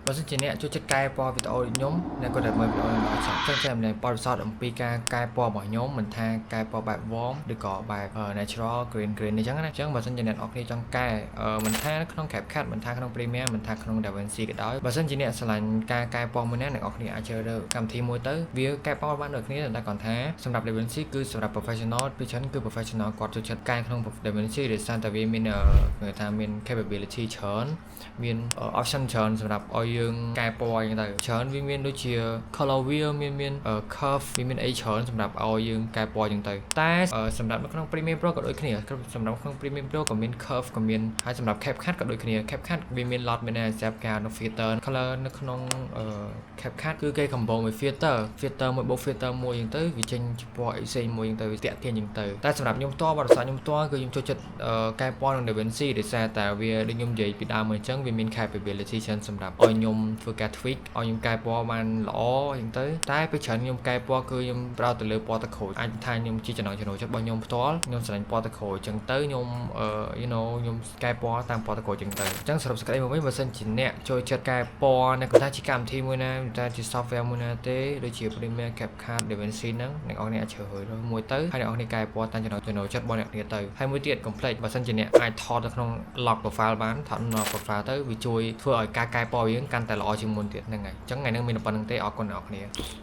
បើសិនជាអ្នកចូលចិត្តកែពណ៌វីដេអូខ្ញុំអ្នកក៏តែមើលវីដេអូខ្ញុំឲ្យចប់ចឹងតែម្លេះបទពិសោធន៍អំពីការកែពណ៌របស់ខ្ញុំមិនថាកែពណ៌បែប warm ឬក៏បែប natural green អញ្ចឹងណាអញ្ចឹងបើសិនជាអ្នកនរគ្នាចង់កែមិនថាក្នុង CapCut មិនថាក្នុង Premiere មិនថាក្នុង DaVinci ក៏ដោយបើសិនជាអ្នកស្រឡាញ់ការកែពណ៌មួយណាអ្នកនរគ្នាអាចជ្រើសរើសកម្មវិធីមួយទៅវាកែពណ៌បានដូចគ្នាតែគាត់ថាសម្រាប់ DaVinci គឺសម្រាប់ professional ពីច្រើនគឺ professional គាត់ចូលចិត្តកែក្នុង DaVinci ដោយសារតែវាមានគេថាមាន capability ច្រើនមាន option ច្រើនសម្រាប់ឲ្យយើងកែពណ៌អញ្ចឹងទៅច្រើនវាមានដូចជា color wheel មាន curve វាមានអីច្រើនសម្រាប់ឲ្យយើងកែពណ៌អញ្ចឹងទៅតែសម្រាប់នៅក្នុង Premiere Pro ក៏ដូចគ្នាសម្រាប់ក្នុង Premiere Pro ក៏មាន curve ក៏មានហើយសម្រាប់ CapCut ក៏ដូចគ្នា CapCut វាមាន lot មាន adjust ការ filter color នៅក្នុង CapCut គឺគេកំបោងមួយ filter មួយបូក filter មួយអញ្ចឹងទៅវាចេញពណ៌អីផ្សេងមួយអញ្ចឹងទៅវាតាក់ទាញអញ្ចឹងទៅតែសម្រាប់ខ្ញុំផ្ទាល់បទពិសោធន៍ខ្ញុំផ្ទាល់គឺខ្ញុំចូលចិត្តកែពណ៌ក្នុង DaVinci ដោយសារតែវាដូចខ្ញុំនិយាយពីដើមមកអញ្ចឹងវាមាន capability ច្រើនសម្រាប់ឲ្យខ្ញុំធ្វើការ tweak ឲ្យខ្ញុំកែពណ៌បានល្អអញ្ចឹងទៅតែពេលច្រើនខ្ញុំកែពណ៌គឺខ្ញុំប្រោតទៅលើពណ៌ទឹកក្រូចអាចថាខ្ញុំជាចំណង់ចំណូលចិត្តរបស់ខ្ញុំផ្ទាល់ខ្ញុំស្រឡាញ់ពណ៌ទឹកក្រូចអញ្ចឹងទៅខ្ញុំខ្ញុំកែពណ៌តាមពណ៌ទឹកក្រូចអញ្ចឹងទៅអញ្ចឹងសរុបសេចក្តីមកវិញបើសិនជាអ្នកចូលចិត្តកែពណ៌អ្នកគាត់ថាជាកម្មវិធីមួយណាតែជា software មួយណាទេដូចជា Premiere CapCut DaVinci ហ្នឹងអ្នកនរគ្នាអាចជ្រើសរើសមួយទៅហើយអ្នកនរគ្នាកែពណ៌តាមចំណូលចិត្តរបស់អ្នកគ្នាទៅហើយមួយទៀត complete បើសិនជាអ្នកអាចថតទៅក្នុង lock profile បានថត lock profile ទៅវាជួយធ្វើឲ្យការកែពណ៌យើងកាន់តែល្អជាងមុនទៀតហ្នឹងហើយអញ្ចឹងថ្ងៃនេះមានតែប៉ុណ្្នឹងទេអរគុណអ្នកនរគ្នា